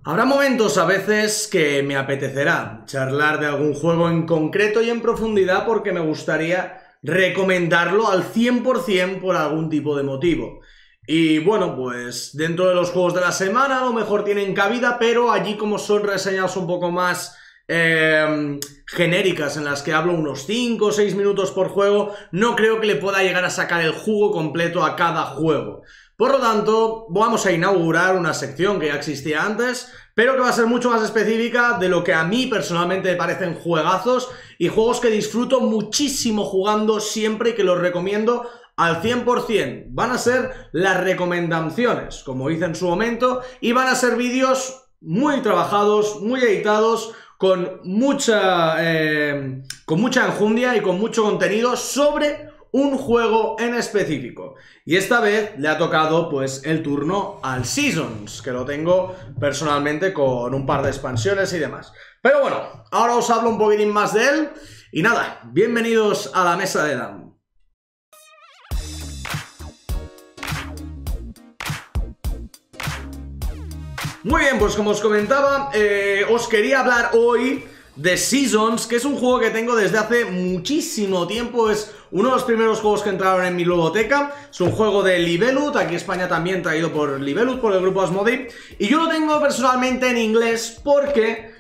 Habrá momentos a veces que me apetecerá charlar de algún juego en concreto y en profundidad porque me gustaría recomendarlo al 100% por algún tipo de motivo. Y bueno, pues dentro de los juegos de la semana a lo mejor tienen cabida, pero allí como son reseñas un poco más genéricas en las que hablo unos 5 o 6 minutos por juego, no creo que le pueda llegar a sacar el jugo completo a cada juego. Por lo tanto, vamos a inaugurar una sección que ya existía antes, pero que va a ser mucho más específica de lo que a mí personalmente me parecen juegazos y juegos que disfruto muchísimo jugando siempre y que los recomiendo al 100%. Van a ser las recomendaciones, como hice en su momento, y van a ser vídeos muy trabajados, muy editados, con mucha enjundia y con mucho contenido sobre un juego en específico. Y esta vez le ha tocado pues el turno al Seasons, que lo tengo personalmente con un par de expansiones y demás. Pero bueno, ahora os hablo un poquitín más de él. Y nada, bienvenidos a la mesa de Dan. Muy bien, pues como os comentaba, os quería hablar hoy de Seasons, que es un juego que tengo desde hace muchísimo tiempo. Es uno de los primeros juegos que entraron en mi ludoteca. Es un juego de Libellut, aquí en España también traído por Libellut, por el grupo Asmodee. Y yo lo tengo personalmente en inglés porque,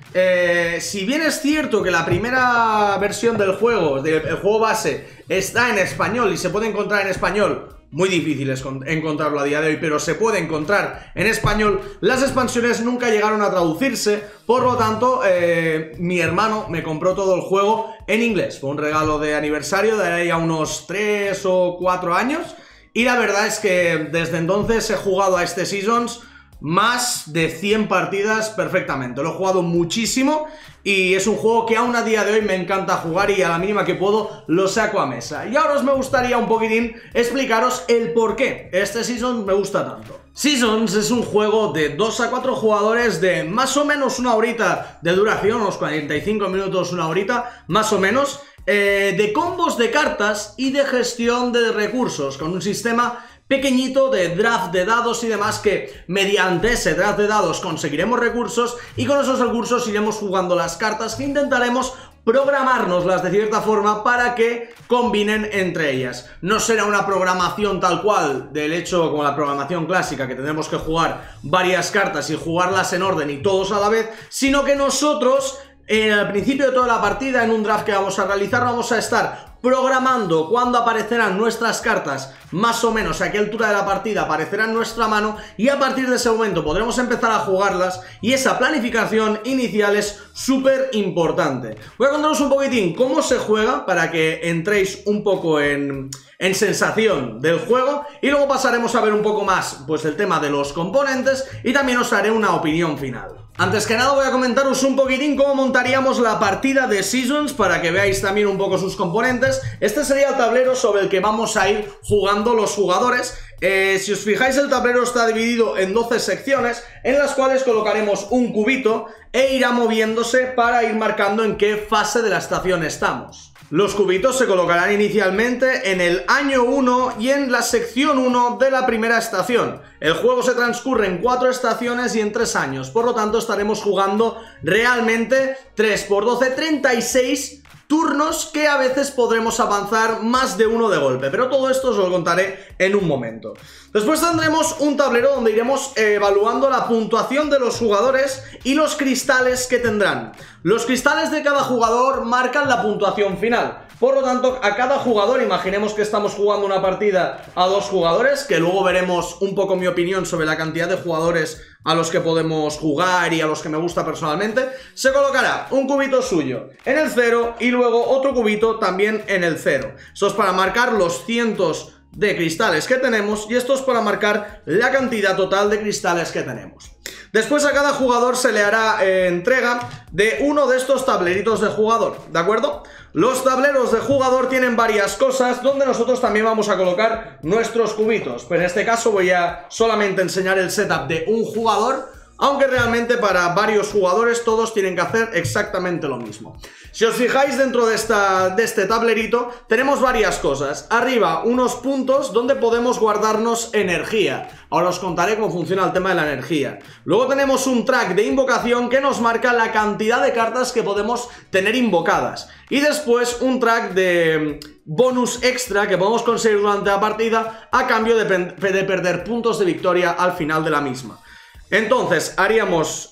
si bien es cierto que la primera versión del juego, el juego base, está en español y se puede encontrar en español, muy difícil es encontrarlo a día de hoy, pero se puede encontrar en español. Las expansiones nunca llegaron a traducirse, por lo tanto, mi hermano me compró todo el juego en inglés. Fue un regalo de aniversario de ahí a unos 3 o 4 años. Y la verdad es que desde entonces he jugado a este Seasons más de 100 partidas perfectamente. Lo he jugado muchísimo y es un juego que aún a día de hoy me encanta jugar y a la mínima que puedo lo saco a mesa. Y ahora os me gustaría un poquitín explicaros el por qué este Seasons me gusta tanto. Seasons es un juego de 2 a 4 jugadores de más o menos una horita de duración, unos 45 minutos, una horita, más o menos, de combos de cartas y de gestión de recursos, con un sistema pequeñito de draft de dados y demás, que mediante ese draft de dados conseguiremos recursos y con esos recursos iremos jugando las cartas que intentaremos programárnoslas de cierta forma para que combinen entre ellas. No será una programación tal cual, del hecho como la programación clásica, que tendremos que jugar varias cartas y jugarlas en orden y todos a la vez, sino que nosotros al principio de toda la partida, en un draft que vamos a realizar, vamos a estar programando cuándo aparecerán nuestras cartas, más o menos a qué altura de la partida aparecerá en nuestra mano, y a partir de ese momento podremos empezar a jugarlas, y esa planificación inicial es súper importante. Voy a contaros un poquitín cómo se juega para que entréis un poco en sensación del juego, y luego pasaremos a ver un poco más pues el tema de los componentes y también os haré una opinión final. Antes que nada voy a comentaros un poquitín cómo montaríamos la partida de Seasons para que veáis también un poco sus componentes. Este sería el tablero sobre el que vamos a ir jugando los jugadores. Si os fijáis, el tablero está dividido en 12 secciones en las cuales colocaremos un cubito e irá moviéndose para ir marcando en qué fase de la estación estamos. Los cubitos se colocarán inicialmente en el año 1 y en la sección 1 de la primera estación. El juego se transcurre en 4 estaciones y en 3 años, por lo tanto estaremos jugando realmente 3 por 12, 36 turnos, que a veces podremos avanzar más de uno de golpe, pero todo esto os lo contaré en un momento. Después tendremos un tablero donde iremos evaluando la puntuación de los jugadores y los cristales que tendrán. Los cristales de cada jugador marcan la puntuación final. Por lo tanto, a cada jugador, imaginemos que estamos jugando una partida a 2 jugadores, que luego veremos un poco mi opinión sobre la cantidad de jugadores a los que podemos jugar y a los que me gusta personalmente, se colocará un cubito suyo en el 0 y luego otro cubito también en el 0. Esto es para marcar los cientos de cristales que tenemos y esto es para marcar la cantidad total de cristales que tenemos. Después a cada jugador se le hará entrega de uno de estos tableritos de jugador, ¿de acuerdo? Los tableros de jugador tienen varias cosas donde nosotros también vamos a colocar nuestros cubitos, pero en este caso voy a solamente enseñar el setup de un jugador aunque realmente para varios jugadores todos tienen que hacer exactamente lo mismo. Si os fijáis dentro de este tablerito tenemos varias cosas. Arriba unos puntos donde podemos guardarnos energía. Ahora os contaré cómo funciona el tema de la energía. Luego tenemos un track de invocación que nos marca la cantidad de cartas que podemos tener invocadas. Y después un track de bonus extra que podemos conseguir durante la partida a cambio de perder puntos de victoria al final de la misma. Entonces haríamos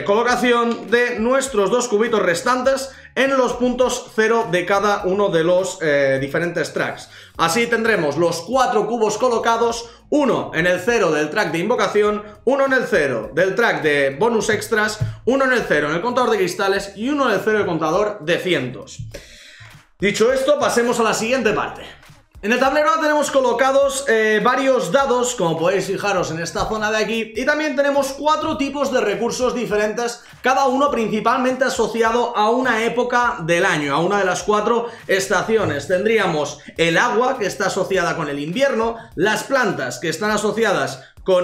colocación de nuestros dos cubitos restantes en los puntos 0 de cada uno de los diferentes tracks. Así tendremos los 4 cubos colocados, uno en el 0 del track de invocación, uno en el 0 del track de bonus extras, uno en el 0 en el contador de cristales y uno en el 0 del contador de cientos. Dicho esto, pasemos a la siguiente parte. En el tablero tenemos colocados varios dados, como podéis fijaros en esta zona de aquí, y también tenemos 4 tipos de recursos diferentes, cada uno principalmente asociado a una época del año, a una de las 4 estaciones. Tendríamos el agua, que está asociada con el invierno, las plantas, que están asociadas con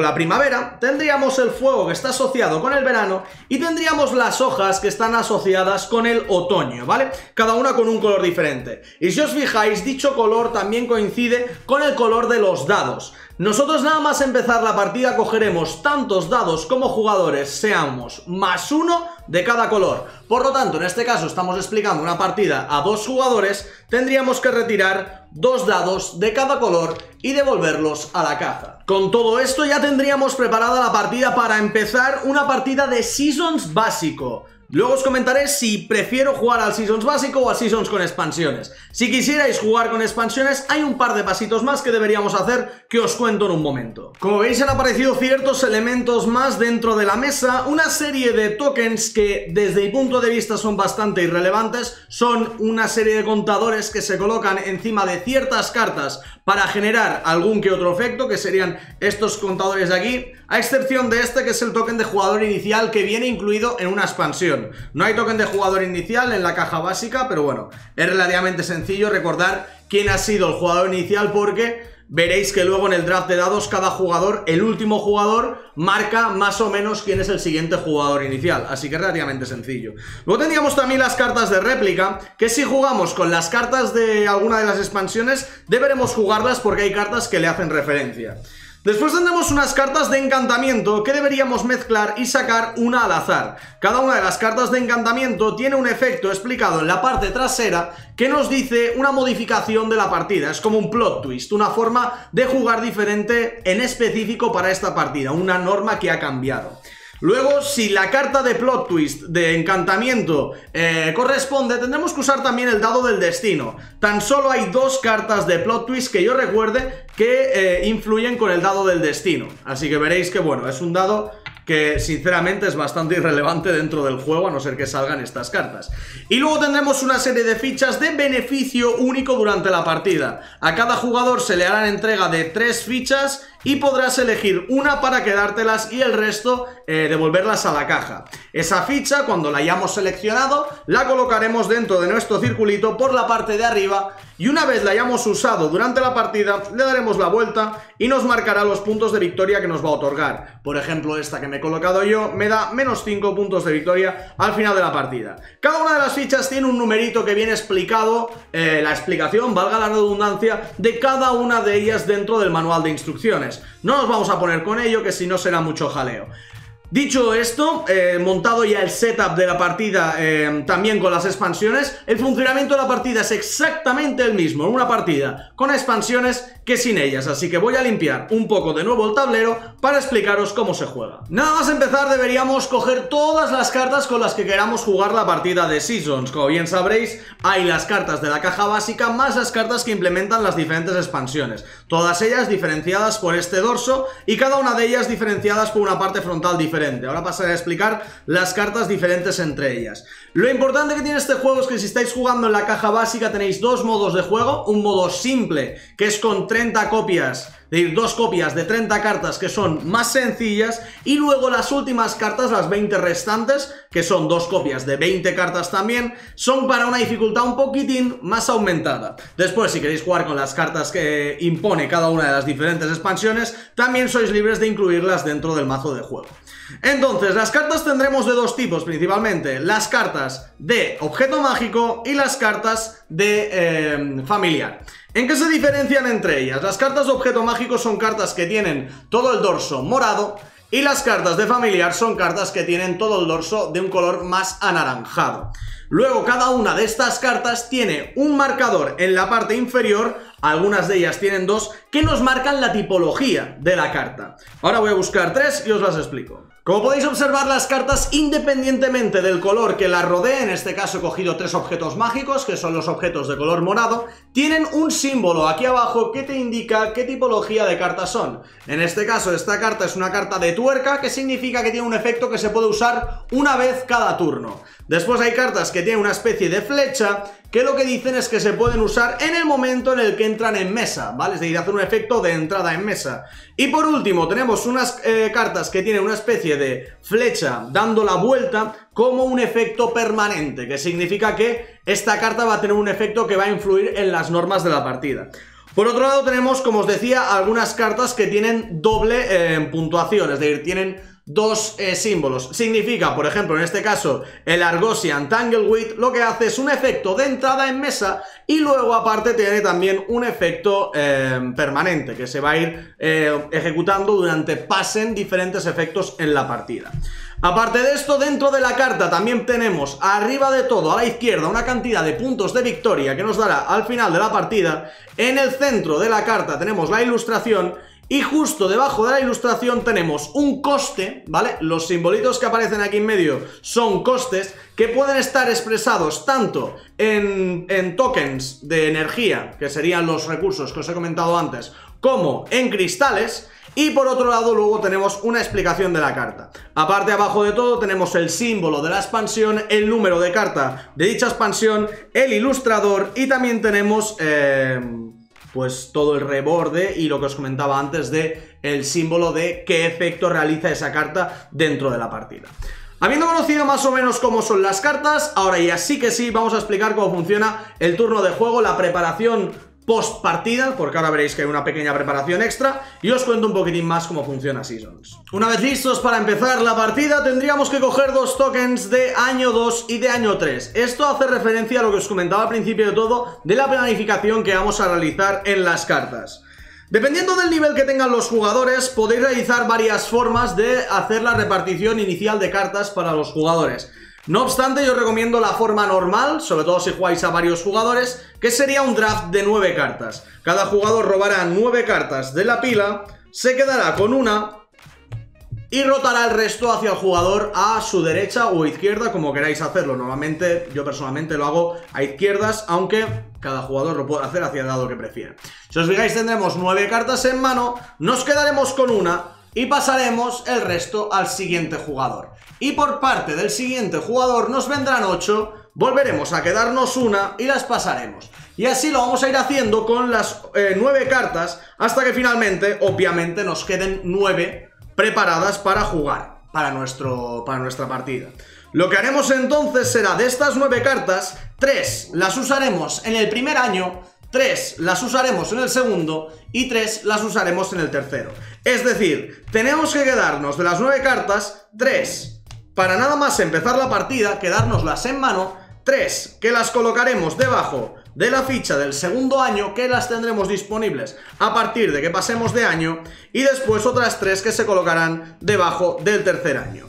la primavera, tendríamos el fuego, que está asociado con el verano, y tendríamos las hojas, que están asociadas con el otoño, ¿vale? Cada una con un color diferente. Y si os fijáis, dicho color también coincide con el color de los dados. Nosotros nada más empezar la partida cogeremos tantos dados como jugadores seamos +1 de cada color. Por lo tanto, en este caso estamos explicando una partida a 2 jugadores, tendríamos que retirar 2 dados de cada color y devolverlos a la caja. Con todo esto ya tendríamos preparada la partida para empezar una partida de Seasons básico. Luego os comentaré si prefiero jugar al Seasons básico o al Seasons con expansiones. Si quisierais jugar con expansiones, hay un par de pasitos más que deberíamos hacer que os cuento en un momento. Como veis, han aparecido ciertos elementos más dentro de la mesa, una serie de tokens que desde mi punto de vista son bastante irrelevantes. Son una serie de contadores que se colocan encima de ciertas cartas para generar algún que otro efecto, que serían estos contadores de aquí, a excepción de este, que es el token de jugador inicial, que viene incluido en una expansión. No hay token de jugador inicial en la caja básica, pero bueno, es relativamente sencillo recordar quién ha sido el jugador inicial, porque veréis que luego en el draft de dados cada jugador, el último jugador, marca más o menos quién es el siguiente jugador inicial, así que es relativamente sencillo. Luego tendríamos también las cartas de réplica, que si jugamos con las cartas de alguna de las expansiones deberemos jugarlas porque hay cartas que le hacen referencia. Después tendremos unas cartas de encantamiento que deberíamos mezclar y sacar una al azar. Cada una de las cartas de encantamiento tiene un efecto explicado en la parte trasera que nos dice una modificación de la partida. Es como un plot twist, una forma de jugar diferente en específico para esta partida, una norma que ha cambiado. Luego, si la carta de plot twist de encantamiento corresponde, tendremos que usar también el dado del destino. Tan solo hay 2 cartas de plot twist que yo recuerde que influyen con el dado del destino. Así que veréis que, bueno, es un dado que sinceramente es bastante irrelevante dentro del juego, a no ser que salgan estas cartas. Y luego tendremos una serie de fichas de beneficio único durante la partida. A cada jugador se le hará entrega de 3 fichas y podrás elegir una para quedártelas y el resto devolverlas a la caja. Esa ficha, cuando la hayamos seleccionado, la colocaremos dentro de nuestro circulito por la parte de arriba, y una vez la hayamos usado durante la partida, le daremos la vuelta y nos marcará los puntos de victoria que nos va a otorgar. Por ejemplo, esta que me he colocado yo me da -5 puntos de victoria al final de la partida. Cada una de las fichas tiene un numerito que viene explicado, la explicación, valga la redundancia, de cada una de ellas dentro del manual de instrucciones. No nos vamos a poner con ello, que si no será mucho jaleo. Dicho esto, montado ya el setup de la partida, también con las expansiones, el funcionamiento de la partida es exactamente el mismo en una partida con expansiones que sin ellas, así que voy a limpiar un poco de nuevo el tablero para explicaros cómo se juega. Nada más empezar deberíamos coger todas las cartas con las que queramos jugar la partida de Seasons. Como bien sabréis, hay las cartas de la caja básica más las cartas que implementan las diferentes expansiones, todas ellas diferenciadas por este dorso y cada una de ellas diferenciadas por una parte frontal diferente. Ahora pasaré a explicar las cartas diferentes entre ellas. Lo importante que tiene este juego es que si estáis jugando en la caja básica tenéis 2 modos de juego, un modo simple que es con 30 copias, es decir, 2 copias de 30 cartas que son más sencillas, y luego las últimas cartas, las 20 restantes, que son 2 copias de 20 cartas también, son para una dificultad un poquitín más aumentada. Después, si queréis jugar con las cartas que impone cada una de las diferentes expansiones, también sois libres de incluirlas dentro del mazo de juego. Entonces, las cartas tendremos de 2 tipos principalmente: las cartas de objeto mágico y las cartas de familiar. ¿En qué se diferencian entre ellas? Las cartas de objeto mágico son cartas que tienen todo el dorso morado, y las cartas de familiar son cartas que tienen todo el dorso de un color más anaranjado. Luego, cada una de estas cartas tiene un marcador en la parte inferior, algunas de ellas tienen 2, que nos marcan la tipología de la carta. Ahora voy a buscar 3 y os las explico. Como podéis observar, las cartas, independientemente del color que las rodee, en este caso he cogido 3 objetos mágicos, que son los objetos de color morado, tienen un símbolo aquí abajo que te indica qué tipología de cartas son. En este caso, esta carta es una carta de tuerca, que significa que tiene un efecto que se puede usar una vez cada turno. Después hay cartas que tienen una especie de flecha, que lo que dicen es que se pueden usar en el momento en el que entran en mesa, ¿vale? Es decir, hacen un efecto de entrada en mesa. Y por último tenemos unas cartas que tienen una especie de flecha dando la vuelta como un efecto permanente, que significa que esta carta va a tener un efecto que va a influir en las normas de la partida. Por otro lado tenemos, como os decía, algunas cartas que tienen doble puntuación, es decir, tienen 2 símbolos. Significa, por ejemplo, en este caso, el Argosian Tangleweed lo que hace es un efecto de entrada en mesa, y luego aparte tiene también un efecto permanente que se va a ir ejecutando durante pasen diferentes efectos en la partida. Aparte de esto, dentro de la carta también tenemos arriba de todo, a la izquierda, una cantidad de puntos de victoria que nos dará al final de la partida. En el centro de la carta tenemos la ilustración, y justo debajo de la ilustración tenemos un coste, ¿vale? Los simbolitos que aparecen aquí en medio son costes que pueden estar expresados tanto en tokens de energía, que serían los recursos que os he comentado antes, como en cristales. Y por otro lado luego tenemos una explicación de la carta. Aparte, abajo de todo tenemos el símbolo de la expansión, el número de carta de dicha expansión, el ilustrador, y también tenemos pues todo el reborde y lo que os comentaba antes de el símbolo de qué efecto realiza esa carta dentro de la partida. Habiendo conocido más o menos cómo son las cartas, ahora ya sí que sí vamos a explicar cómo funciona el turno de juego, la preparación post partida, porque ahora veréis que hay una pequeña preparación extra, y os cuento un poquitín más cómo funciona Seasons. Una vez listos para empezar la partida, tendríamos que coger 2 tokens de año 2 y de año 3. Esto hace referencia a lo que os comentaba al principio de todo, de la planificación que vamos a realizar en las cartas. Dependiendo del nivel que tengan los jugadores, podéis realizar varias formas de hacer la repartición inicial de cartas para los jugadores. No obstante, yo recomiendo la forma normal, sobre todo si jugáis a varios jugadores, que sería un draft de 9 cartas. Cada jugador robará 9 cartas de la pila, se quedará con una y rotará el resto hacia el jugador a su derecha o izquierda, como queráis hacerlo. Normalmente, yo personalmente lo hago a izquierdas, aunque cada jugador lo puede hacer hacia el lado que prefiera. Si os fijáis, tendremos 9 cartas en mano, nos quedaremos con una y pasaremos el resto al siguiente jugador. Y por parte del siguiente jugador nos vendrán 8, volveremos a quedarnos una y las pasaremos. Y así lo vamos a ir haciendo con las 9 cartas hasta que finalmente, obviamente, nos queden 9 preparadas para jugar, para nuestra partida. Lo que haremos entonces será, de estas 9 cartas, 3 las usaremos en el primer año, 3 las usaremos en el segundo y 3 las usaremos en el tercero. Es decir, tenemos que quedarnos de las 9 cartas, 3 para nada más empezar la partida, quedárnoslas en mano, 3 que las colocaremos debajo de la ficha del segundo año, que las tendremos disponibles a partir de que pasemos de año, y después otras 3 que se colocarán debajo del tercer año.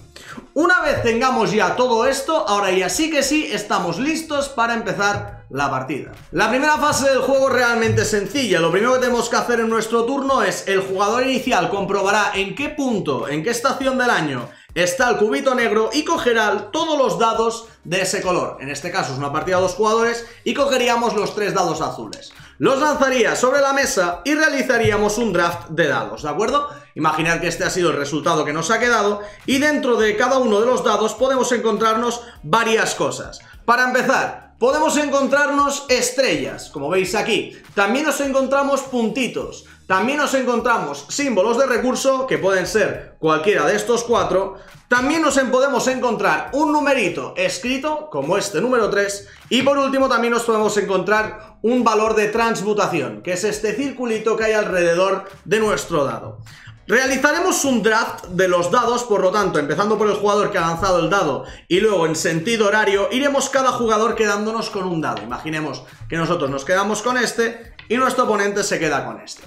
Una vez tengamos ya todo esto, ahora ya sí que sí estamos listos para empezar la partida. La primera fase del juego es realmente sencilla. Lo primero que tenemos que hacer en nuestro turno es: el jugador inicial comprobará en qué punto, en qué estación del año está el cubito negro y cogerá todos los dados de ese color. En este caso es una partida de 2 jugadores y cogeríamos los 3 dados azules. Los lanzaría sobre la mesa y realizaríamos un draft de dados, ¿de acuerdo? Imaginad que este ha sido el resultado que nos ha quedado, y dentro de cada uno de los dados podemos encontrarnos varias cosas. Para empezar, podemos encontrarnos estrellas, como veis aquí. También nos encontramos puntitos. También nos encontramos símbolos de recurso, que pueden ser cualquiera de estos 4. También nos podemos encontrar un numerito escrito, como este número 3. Y por último también nos podemos encontrar un valor de transmutación, que es este circulito que hay alrededor de nuestro dado. Realizaremos un draft de los dados, por lo tanto, empezando por el jugador que ha lanzado el dado y luego en sentido horario, iremos cada jugador quedándonos con un dado. Imaginemos que nosotros nos quedamos con este y nuestro oponente se queda con este.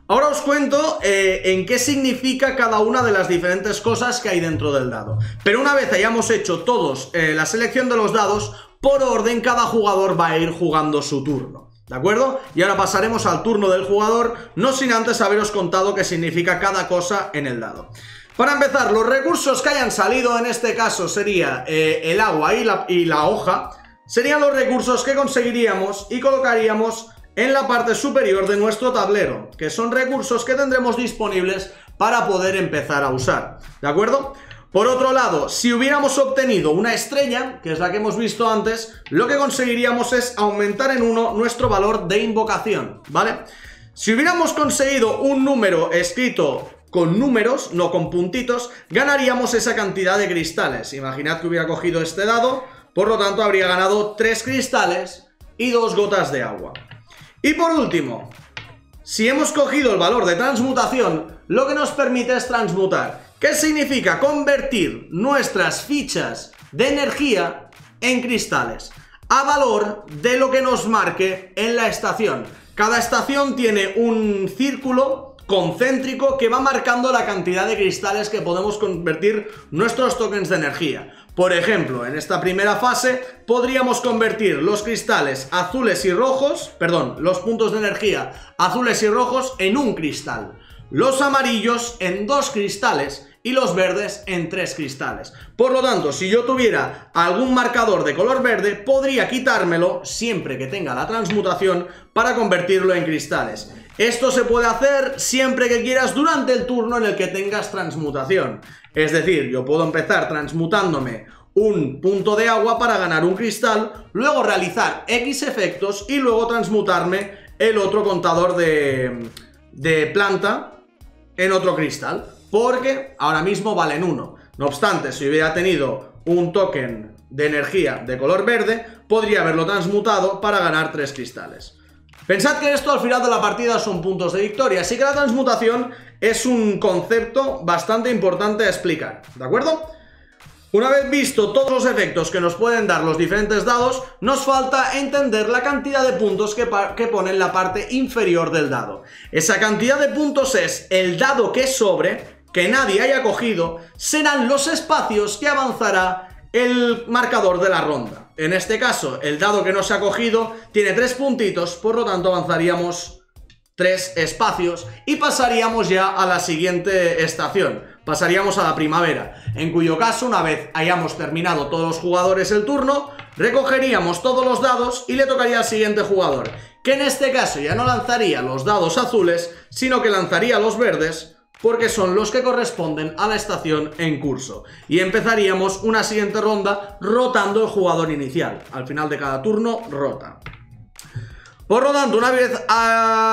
Ahora os cuento en qué significa cada una de las diferentes cosas que hay dentro del dado. Pero una vez hayamos hecho todos la selección de los dados, por orden cada jugador va a ir jugando su turno. ¿De acuerdo? Y ahora pasaremos al turno del jugador, no sin antes haberos contado qué significa cada cosa en el dado. Para empezar, los recursos que hayan salido, en este caso sería el agua y la hoja, serían los recursos que conseguiríamos y colocaríamos en la parte superior de nuestro tablero, que son recursos que tendremos disponibles para poder empezar a usar. ¿De acuerdo? Por otro lado, si hubiéramos obtenido una estrella, que es la que hemos visto antes, lo que conseguiríamos es aumentar en 1 nuestro valor de invocación, ¿vale? Si hubiéramos conseguido un número escrito con números, no con puntitos, ganaríamos esa cantidad de cristales. Imaginad que hubiera cogido este dado, por lo tanto habría ganado 3 cristales y 2 gotas de agua. Y por último, si hemos cogido el valor de transmutación, lo que nos permite es transmutar. ¿Qué significa? Convertir nuestras fichas de energía en cristales, a valor de lo que nos marque en la estación. Cada estación tiene un círculo concéntrico que va marcando la cantidad de cristales que podemos convertir nuestros tokens de energía. Por ejemplo, en esta primera fase podríamos convertir los cristales azules y rojos, perdón, los puntos de energía azules y rojos en un cristal, los amarillos en 2 cristales y los verdes en 3 cristales. Por lo tanto, si yo tuviera algún marcador de color verde, podría quitármelo siempre que tenga la transmutación para convertirlo en cristales. Esto se puede hacer siempre que quieras durante el turno en el que tengas transmutación. Es decir, yo puedo empezar transmutándome un punto de agua para ganar un cristal, luego realizar X efectos y luego transmutarme el otro contador de planta en otro cristal, porque ahora mismo valen 1. No obstante, si hubiera tenido un token de energía de color verde, podría haberlo transmutado para ganar 3 cristales. Pensad que esto al final de la partida son puntos de victoria, así que la transmutación es un concepto bastante importante a explicar, ¿de acuerdo? Una vez visto todos los efectos que nos pueden dar los diferentes dados, nos falta entender la cantidad de puntos que pone en la parte inferior del dado. Esa cantidad de puntos es el dado que sobre, que nadie haya cogido, serán los espacios que avanzará el marcador de la ronda. En este caso, el dado que no se ha cogido tiene 3 puntitos, por lo tanto avanzaríamos 3 espacios y pasaríamos ya a la siguiente estación. Pasaríamos a la primavera, en cuyo caso, una vez hayamos terminado todos los jugadores el turno, recogeríamos todos los dados y le tocaría al siguiente jugador, que en este caso ya no lanzaría los dados azules, sino que lanzaría los verdes, porque son los que corresponden a la estación en curso. Y empezaríamos una siguiente ronda rotando el jugador inicial. Al final de cada turno, rota. Por lo tanto, una vez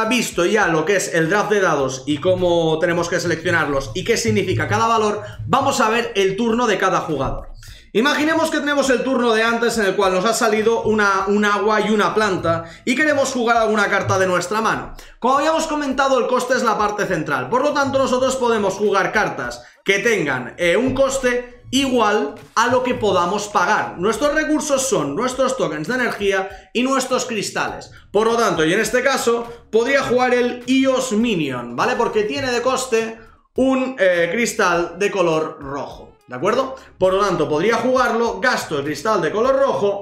visto ya lo que es el draft de dados y cómo tenemos que seleccionarlos y qué significa cada valor, vamos a ver el turno de cada jugador. Imaginemos que tenemos el turno de antes en el cual nos ha salido un agua y una planta y queremos jugar alguna carta de nuestra mano. Como habíamos comentado, el coste es la parte central, por lo tanto nosotros podemos jugar cartas que tengan un coste igual a lo que podamos pagar. Nuestros recursos son nuestros tokens de energía y nuestros cristales. Por lo tanto, y en este caso, podría jugar el EOS Minion, ¿vale? Porque tiene de coste un cristal de color rojo. ¿De acuerdo? Por lo tanto, podría jugarlo, gasto el cristal de color rojo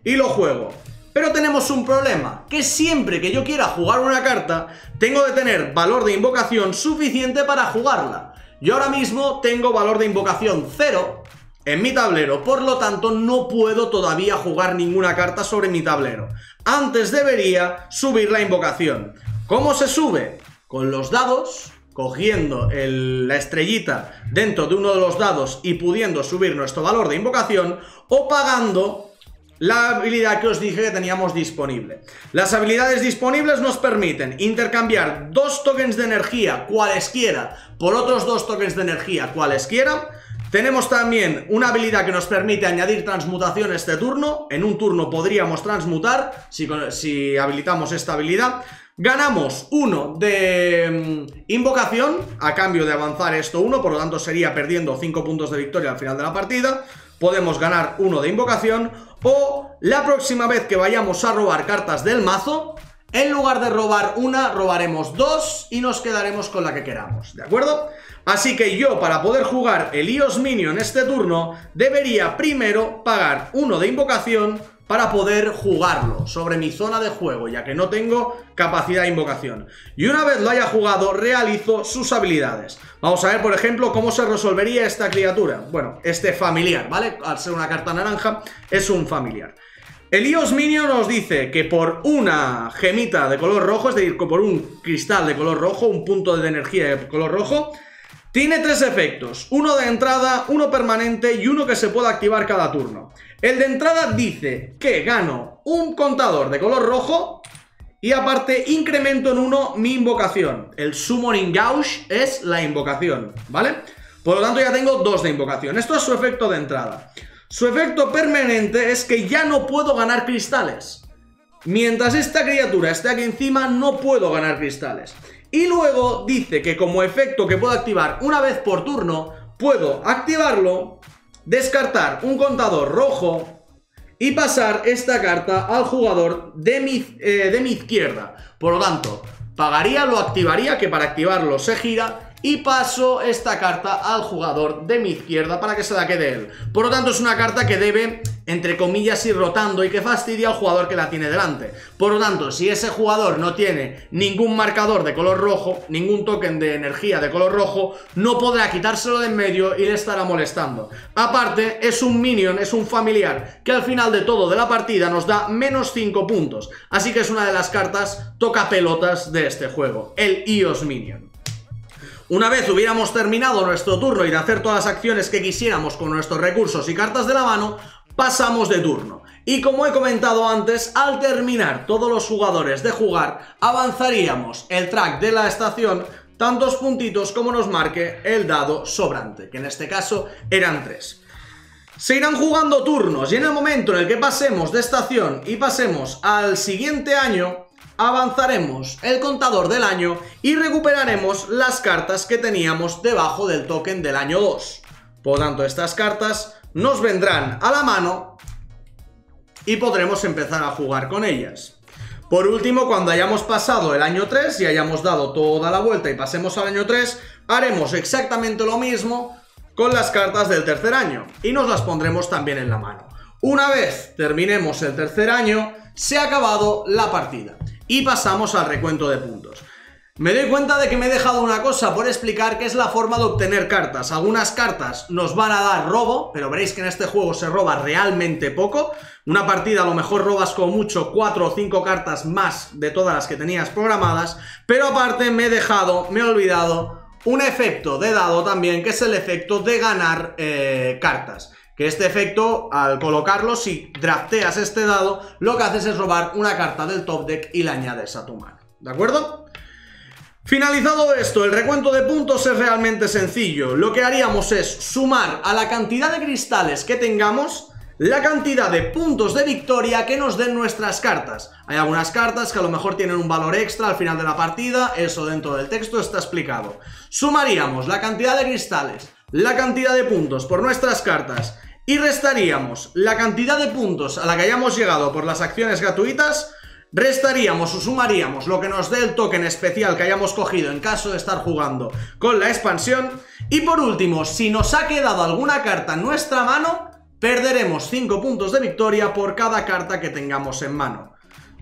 y lo juego. Pero tenemos un problema, que siempre que yo quiera jugar una carta, tengo de tener valor de invocación suficiente para jugarla. Yo ahora mismo tengo valor de invocación 0 en mi tablero, por lo tanto no puedo todavía jugar ninguna carta sobre mi tablero. Antes debería subir la invocación. ¿Cómo se sube? Con los dados, cogiendo la estrellita dentro de uno de los dados y pudiendo subir nuestro valor de invocación, o pagando la habilidad que os dije que teníamos disponible. Las habilidades disponibles nos permiten intercambiar 2 tokens de energía cualesquiera por otros 2 tokens de energía cualesquiera. Tenemos también una habilidad que nos permite añadir transmutación este turno. En un turno podríamos transmutar si habilitamos esta habilidad. Ganamos 1 de invocación a cambio de avanzar esto 1, por lo tanto sería perdiendo 5 puntos de victoria al final de la partida. Podemos ganar 1 de invocación, o la próxima vez que vayamos a robar cartas del mazo, en lugar de robar una, robaremos 2 y nos quedaremos con la que queramos, ¿de acuerdo? Así que yo, para poder jugar el Eos Minion este turno, debería primero pagar 1 de invocación para poder jugarlo sobre mi zona de juego, ya que no tengo capacidad de invocación. Y una vez lo haya jugado, realizo sus habilidades. Vamos a ver, por ejemplo, cómo se resolvería esta criatura. Bueno, este familiar, ¿vale? Al ser una carta naranja, es un familiar. El Eos Minion nos dice que por una gemita de color rojo, es decir, por un cristal de color rojo, un punto de energía de color rojo, tiene 3 efectos, uno de entrada, uno permanente y uno que se puede activar cada turno. El de entrada dice que gano un contador de color rojo y aparte incremento en 1 mi invocación. El Summoning Gauge es la invocación, ¿vale? Por lo tanto ya tengo 2 de invocación. Esto es su efecto de entrada. Su efecto permanente es que ya no puedo ganar cristales. Mientras esta criatura esté aquí encima no puedo ganar cristales. Y luego dice que como efecto que puedo activar una vez por turno, puedo activarlo, descartar un contador rojo y pasar esta carta al jugador de mi izquierda. Por lo tanto, pagaría, lo activaría, que para activarlo se gira, y paso esta carta al jugador de mi izquierda para que se la quede él. Por lo tanto, es una carta que debe, entre comillas, ir rotando y que fastidia al jugador que la tiene delante. Por lo tanto, si ese jugador no tiene ningún marcador de color rojo, ningún token de energía de color rojo, no podrá quitárselo de en medio y le estará molestando. Aparte, es un minion, es un familiar que al final de todo de la partida nos da menos 5 puntos. Así que es una de las cartas tocapelotas de este juego, el Eos Minion. Una vez hubiéramos terminado nuestro turno y de hacer todas las acciones que quisiéramos con nuestros recursos y cartas de la mano, pasamos de turno. Y como he comentado antes, al terminar todos los jugadores de jugar, avanzaríamos el track de la estación tantos puntitos como nos marque el dado sobrante, que en este caso eran 3. Se irán jugando turnos y en el momento en el que pasemos de estación y pasemos al siguiente año, avanzaremos el contador del año y recuperaremos las cartas que teníamos debajo del token del año 2. Por lo tanto, estas cartas nos vendrán a la mano y podremos empezar a jugar con ellas. Por último, cuando hayamos pasado el año 3 y hayamos dado toda la vuelta y pasemos al año 3, haremos exactamente lo mismo con las cartas del tercer año y nos las pondremos también en la mano. Una vez terminemos el tercer año, se ha acabado la partida y pasamos al recuento de puntos. Me doy cuenta de que me he dejado una cosa por explicar, que es la forma de obtener cartas. Algunas cartas nos van a dar robo, pero veréis que en este juego se roba realmente poco. Una partida a lo mejor robas como mucho 4 o 5 cartas más de todas las que tenías programadas, pero aparte me he olvidado un efecto de dado también, que es el efecto de ganar cartas. Que este efecto, al colocarlo, si drafteas este dado, lo que haces es robar una carta del top deck y la añades a tu mano, ¿de acuerdo? Finalizado esto, el recuento de puntos es realmente sencillo. Lo que haríamos es sumar a la cantidad de cristales que tengamos la cantidad de puntos de victoria que nos den nuestras cartas. Hay algunas cartas que a lo mejor tienen un valor extra al final de la partida, eso dentro del texto está explicado. Sumaríamos la cantidad de cristales, la cantidad de puntos por nuestras cartas y restaríamos la cantidad de puntos a la que hayamos llegado por las acciones gratuitas, restaríamos o sumaríamos lo que nos dé el token especial que hayamos cogido en caso de estar jugando con la expansión y por último, si nos ha quedado alguna carta en nuestra mano, perderemos 5 puntos de victoria por cada carta que tengamos en mano.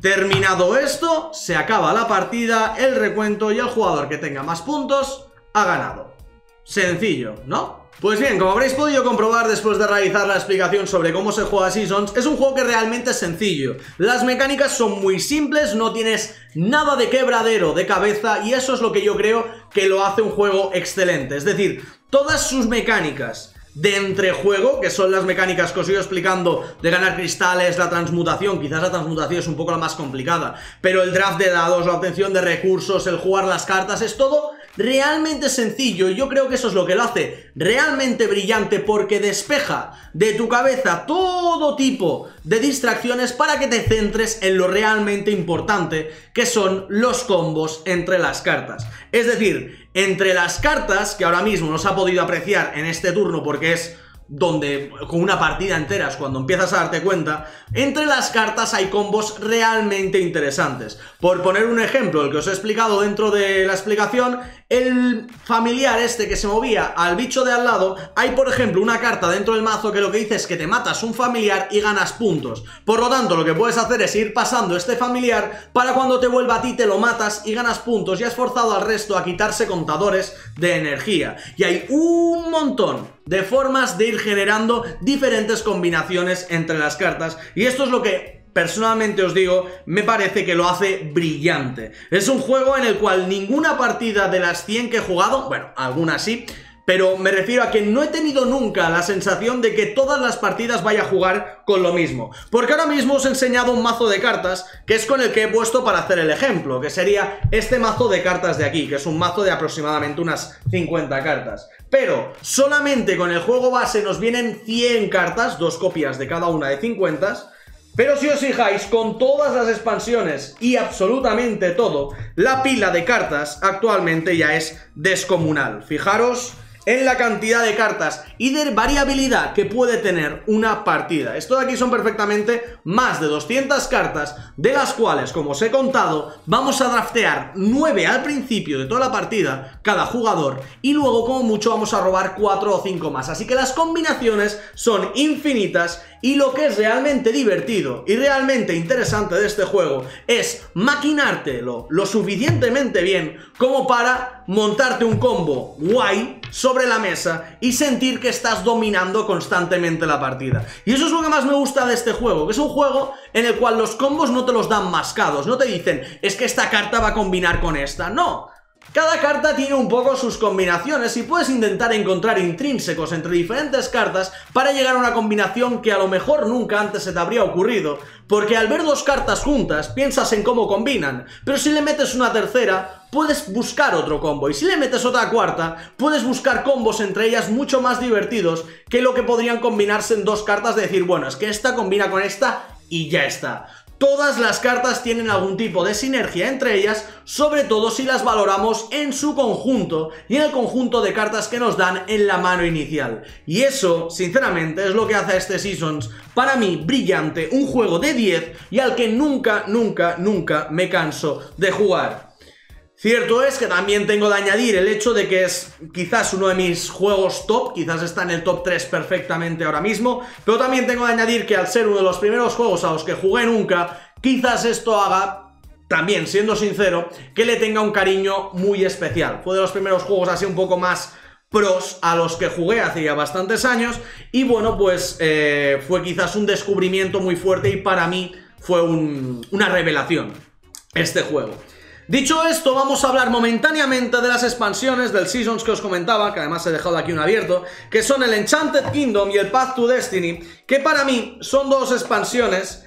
Terminado esto, se acaba la partida, el recuento y el jugador que tenga más puntos ha ganado. Sencillo, ¿no? Pues bien, como habréis podido comprobar después de realizar la explicación sobre cómo se juega Seasons, es un juego que realmente es sencillo. Las mecánicas son muy simples, no tienes nada de quebradero de cabeza y eso es lo que yo creo que lo hace un juego excelente. Es decir, todas sus mecánicas de entrejuego, que son las mecánicas que os he ido explicando de ganar cristales, la transmutación. Quizás la transmutación es un poco la más complicada, pero el draft de dados, la obtención de recursos, el jugar las cartas, es todo realmente sencillo, y yo creo que eso es lo que lo hace realmente brillante, porque despeja de tu cabeza todo tipo de distracciones para que te centres en lo realmente importante, que son los combos entre las cartas. Es decir, entre las cartas, que ahora mismo no se ha podido apreciar en este turno porque es donde con una partida entera es cuando empiezas a darte cuenta, entre las cartas hay combos realmente interesantes. Por poner un ejemplo, el que os he explicado dentro de la explicación, el familiar este que se movía al bicho de al lado, hay por ejemplo una carta dentro del mazo que lo que dice es que te matas un familiar y ganas puntos. Por lo tanto, lo que puedes hacer es ir pasando este familiar para cuando te vuelva a ti te lo matas y ganas puntos, y has forzado al resto a quitarse contadores de energía. Y hay un montón de formas de ir generando diferentes combinaciones entre las cartas, y esto es lo que personalmente os digo, me parece que lo hace brillante. Es un juego en el cual ninguna partida de las 100 que he jugado, bueno, algunas sí, pero me refiero a que no he tenido nunca la sensación de que todas las partidas vaya a jugar con lo mismo. Porque ahora mismo os he enseñado un mazo de cartas, que es con el que he puesto para hacer el ejemplo, que sería este mazo de cartas de aquí, que es un mazo de aproximadamente unas 50 cartas. Pero solamente con el juego base nos vienen 100 cartas, 2 copias de cada una de 50. Pero si os fijáis, con todas las expansiones y absolutamente todo, la pila de cartas actualmente ya es descomunal. Fijaros en la cantidad de cartas y de variabilidad que puede tener una partida. Esto de aquí son perfectamente más de 200 cartas, de las cuales, como os he contado, vamos a draftear 9 al principio de toda la partida, cada jugador, y luego como mucho vamos a robar 4 o 5 más. Así que las combinaciones son infinitas, y lo que es realmente divertido y realmente interesante de este juego es maquinártelo lo suficientemente bien como para montarte un combo guay sobre la mesa y sentir que estás dominando constantemente la partida. Y eso es lo que más me gusta de este juego, que es un juego en el cual los combos no te los dan mascados, no te dicen, es que esta carta va a combinar con esta, no. Cada carta tiene un poco sus combinaciones y puedes intentar encontrar intrínsecos entre diferentes cartas para llegar a una combinación que a lo mejor nunca antes se te habría ocurrido, porque al ver 2 cartas juntas piensas en cómo combinan, pero si le metes una tercera puedes buscar otro combo, y si le metes otra cuarta puedes buscar combos entre ellas mucho más divertidos que lo que podrían combinarse en 2 cartas, de decir, bueno, es que esta combina con esta y ya está. Todas las cartas tienen algún tipo de sinergia entre ellas, sobre todo si las valoramos en su conjunto y en el conjunto de cartas que nos dan en la mano inicial. Y eso, sinceramente, es lo que hace a este Seasons, para mí, brillante, un juego de 10 y al que nunca me canso de jugar. Cierto es que también tengo de añadir el hecho de que es quizás uno de mis juegos top, quizás está en el top 3 perfectamente ahora mismo, pero también tengo de añadir que al ser uno de los primeros juegos a los que jugué nunca, quizás esto haga, también siendo sincero, que le tenga un cariño muy especial. Fue de los primeros juegos así un poco más pros a los que jugué hace ya bastantes años, y bueno, pues fue quizás un descubrimiento muy fuerte y para mí fue una revelación este juego. Dicho esto, vamos a hablar momentáneamente de las expansiones del Seasons que os comentaba, que además he dejado aquí un abierto, que son el Enchanted Kingdom y el Path to Destiny, que para mí son 2 expansiones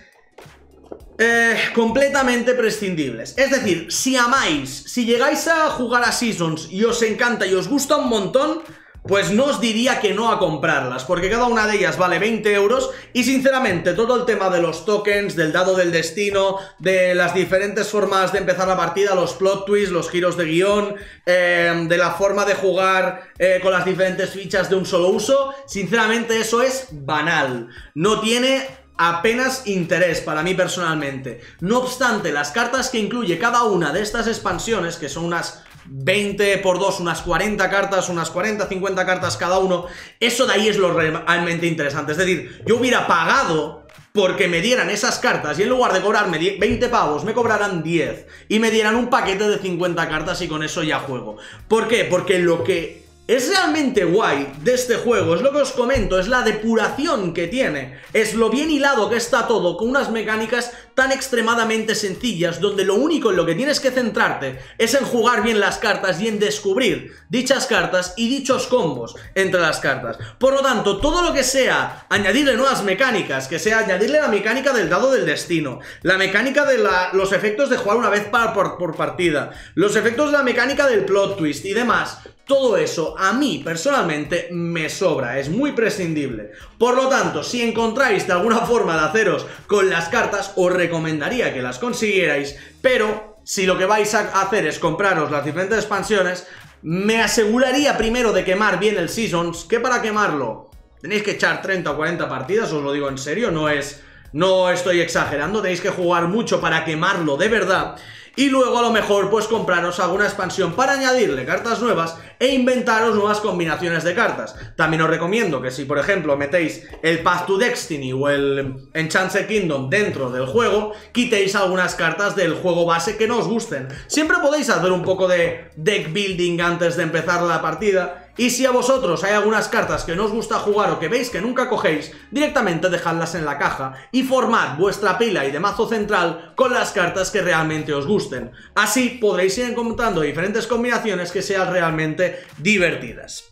completamente prescindibles. Es decir, si amáis, si llegáis a jugar a Seasons y os encanta y os gusta un montón, pues no os diría que no a comprarlas, porque cada una de ellas vale 20 euros y sinceramente todo el tema de los tokens, del dado del destino, de las diferentes formas de empezar la partida, los plot twists, los giros de guión, de la forma de jugar con las diferentes fichas de un solo uso, sinceramente eso es banal, no tiene apenas interés para mí personalmente. No obstante, las cartas que incluye cada una de estas expansiones, que son unas 20 por 2, unas 40 cartas, unas 40, 50 cartas cada uno, eso de ahí es lo realmente interesante. Es decir, yo hubiera pagado porque me dieran esas cartas y en lugar de cobrarme 20 pavos me cobraran 10 y me dieran un paquete de 50 cartas y con eso ya juego. ¿Por qué? Porque lo que es realmente guay de este juego, es lo que os comento, es la depuración que tiene, es lo bien hilado que está todo, con unas mecánicas tan extremadamente sencillas, donde lo único en lo que tienes que centrarte es en jugar bien las cartas y en descubrir dichas cartas y dichos combos entre las cartas. Por lo tanto, todo lo que sea añadirle nuevas mecánicas, que sea añadirle la mecánica del dado del destino, la mecánica de los efectos de jugar una vez por partida, los efectos de la mecánica del plot twist y demás, todo eso a mí personalmente me sobra, es muy prescindible. Por lo tanto, si encontráis de alguna forma de haceros con las cartas, os recomendaría que las consiguierais, pero si lo que vais a hacer es compraros las diferentes expansiones, me aseguraría primero de quemar bien el Seasons, que para quemarlo tenéis que echar 30 o 40 partidas, os lo digo en serio, no estoy exagerando, tenéis que jugar mucho para quemarlo de verdad. Y luego a lo mejor pues compraros alguna expansión para añadirle cartas nuevas e inventaros nuevas combinaciones de cartas. También os recomiendo que si por ejemplo metéis el Path to Destiny o el Enchanted Kingdom dentro del juego, quitéis algunas cartas del juego base que no os gusten. Siempre podéis hacer un poco de deck building antes de empezar la partida. Y si a vosotros hay algunas cartas que no os gusta jugar o que veis que nunca cogéis, directamente dejadlas en la caja y formad vuestra pila y de mazo central con las cartas que realmente os gusten. Así podréis ir encontrando diferentes combinaciones que sean realmente divertidas.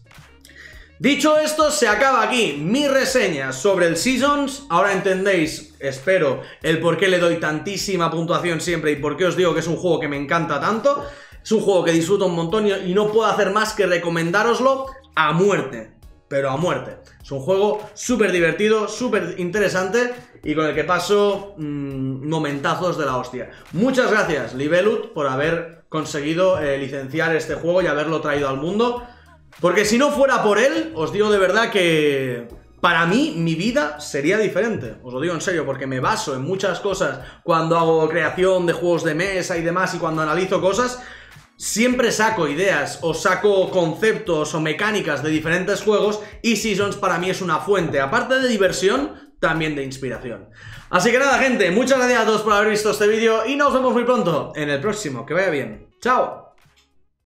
Dicho esto, se acaba aquí mi reseña sobre el Seasons. Ahora entendéis, espero, el por qué le doy tantísima puntuación siempre y por qué os digo que es un juego que me encanta tanto. Es un juego que disfruto un montón y no puedo hacer más que recomendároslo a muerte, pero a muerte. Es un juego súper divertido, súper interesante y con el que paso momentazos de la hostia. Muchas gracias, Libellut, por haber conseguido licenciar este juego y haberlo traído al mundo, porque si no fuera por él, os digo de verdad que para mí, mi vida sería diferente, os lo digo en serio, porque me baso en muchas cosas cuando hago creación de juegos de mesa y demás y cuando analizo cosas. Siempre saco ideas o saco conceptos o mecánicas de diferentes juegos y Seasons para mí es una fuente, aparte de diversión, también de inspiración. Así que nada, gente, muchas gracias a todos por haber visto este vídeo y nos vemos muy pronto en el próximo. Que vaya bien. ¡Chao!